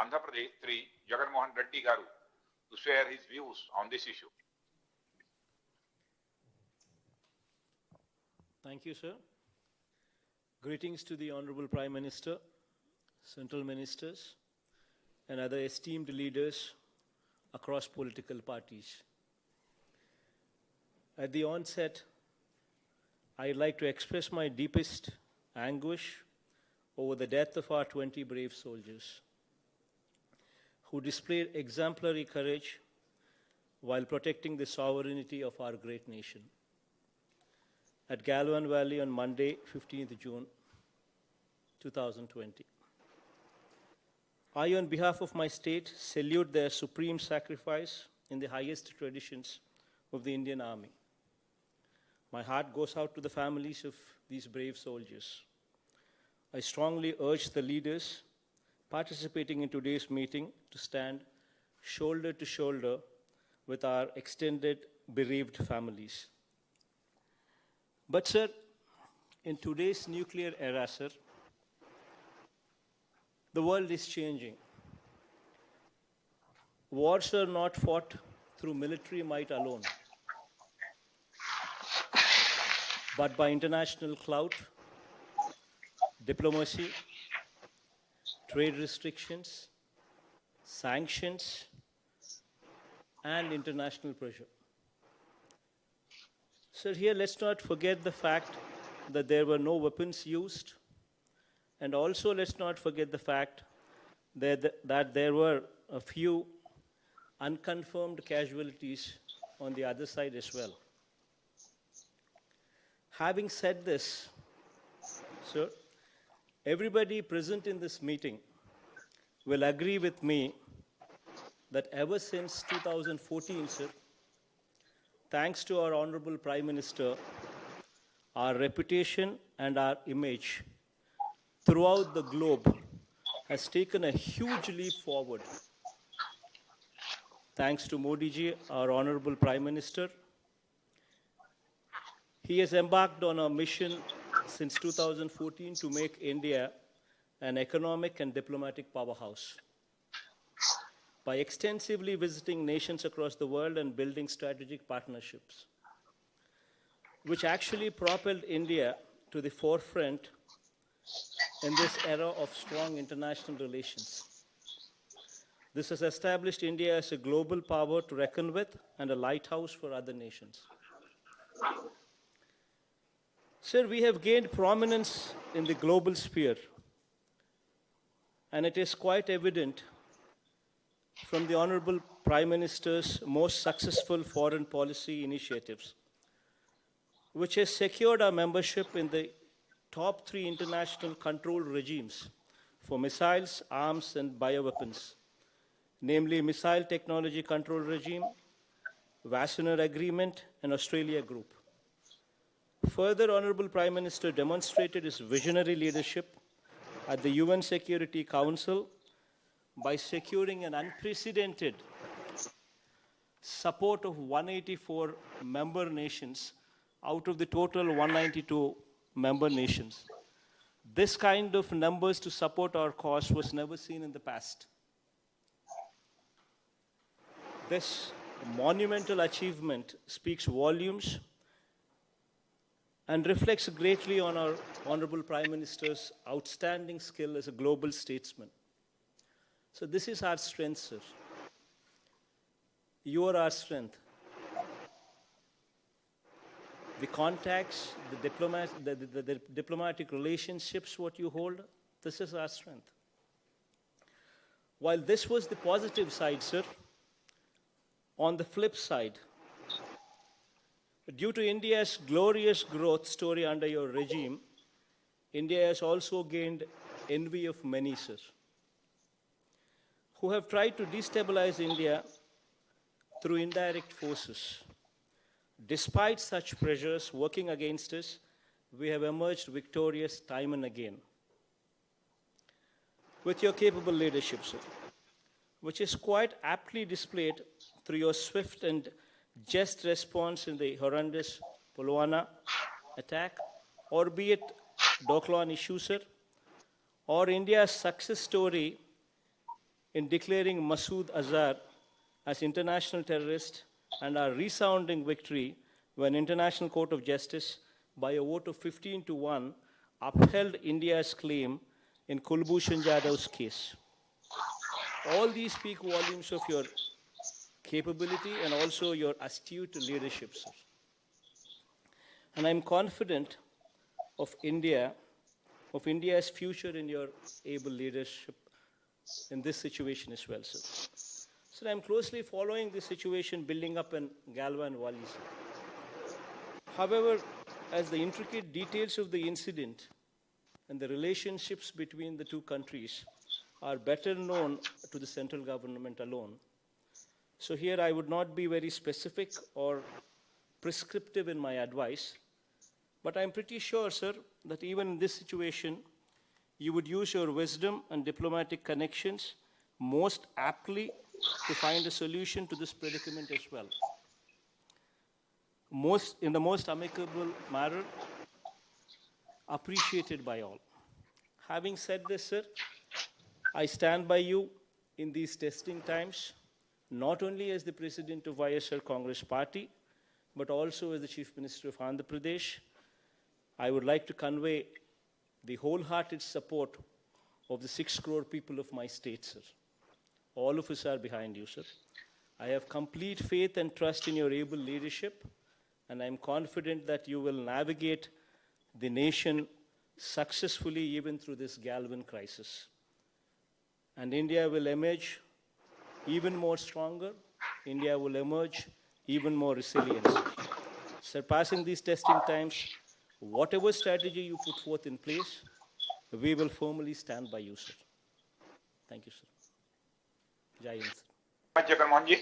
Andhra Pradesh, Sri Jagan Mohan Reddy Garu, to share his views on this issue. Thank you, sir. Greetings to the Honorable Prime Minister, Central Ministers, and other esteemed leaders across political parties. At the onset, I'd like to express my deepest anguish over the death of our 20 brave soldiers who displayed exemplary courage while protecting the sovereignty of our great nation. At Galwan Valley on Monday, 15th June, 2020. I, on behalf of my state, salute their supreme sacrifice in the highest traditions of the Indian Army. My heart goes out to the families of these brave soldiers. I strongly urge the leaders participating in today's meeting to stand shoulder to shoulder with our extended bereaved families. But sir, in today's nuclear era, sir, the world is changing. Wars are not fought through military might alone, but by international clout, diplomacy, trade restrictions, sanctions, and international pressure. Sir, here let's not forget the fact that there were no weapons used, and also let's not forget the fact that there were a few unconfirmed casualties on the other side as well. Having said this, sir, everybody present in this meeting will agree with me that ever since 2014, sir, thanks to our Honorable Prime Minister, our reputation and our image throughout the globe has taken a huge leap forward. Thanks to Modi ji, our Honorable Prime Minister, he has embarked on a mission since 2014 to make India an economic and diplomatic powerhouse by extensively visiting nations across the world and building strategic partnerships, which actually propelled India to the forefront in this era of strong international relations. This has established India as a global power to reckon with and a lighthouse for other nations. Sir, we have gained prominence in the global sphere, and it is quite evident from the Honorable Prime Minister's most successful foreign policy initiatives, which has secured our membership in the top 3 international control regimes for missiles, arms, and bioweapons, namely Missile Technology Control Regime, Wassenaar Agreement, and Australia Group. Further, Honorable Prime Minister demonstrated his visionary leadership at the UN Security Council by securing an unprecedented support of 184 member nations out of the total 192 member nations. This kind of numbers to support our cause was never seen in the past. This monumental achievement speaks volumes and reflects greatly on our Honorable Prime Minister's outstanding skill as a global statesman. So this is our strength, sir. You are our strength. The contacts, the diplomatic relationships, what you hold, this is our strength. While this was the positive side, sir, on the flip side, due to India's glorious growth story under your regime, India has also gained envy of many, sir, who have tried to destabilize India through indirect forces. Despite such pressures working against us, we have emerged victorious time and again. With your capable leadership, sir, which is quite aptly displayed through your swift and just response in the horrendous Pulwama attack, or be it Doklam issue, sir, or India's success story in declaring Masood Azhar as international terrorist, and our resounding victory when International Court of Justice, by a vote of 15-1, upheld India's claim in Kulbhushan Jadhav's case. All these speak volumes of your capability and also your astute leadership, sir. And I'm confident of India's future in your able leadership in this situation as well, sir. Sir, I'm closely following this situation building up in Galwan Valley, sir. However, as the intricate details of the incident and the relationships between the two countries are better known to the central government alone, so here I would not be very specific or prescriptive in my advice, but I'm pretty sure, sir, that even in this situation, you would use your wisdom and diplomatic connections most aptly to find a solution to this predicament as well. In the most amicable manner, appreciated by all. Having said this, sir, I stand by you in these testing times, not only as the President of YSR Congress Party, but also as the Chief Minister of Andhra Pradesh. I would like to convey the wholehearted support of the 6 crore people of my state, sir. All of us are behind you, sir. I have complete faith and trust in your able leadership, and I'm confident that you will navigate the nation successfully even through this Galwan crisis. And India will emerge even more stronger. India will emerge even more resilient. Surpassing these testing times, whatever strategy you put forth in place, we will firmly stand by you, sir. Thank you, sir. Jai Hind, sir. Jagan Mohan ji.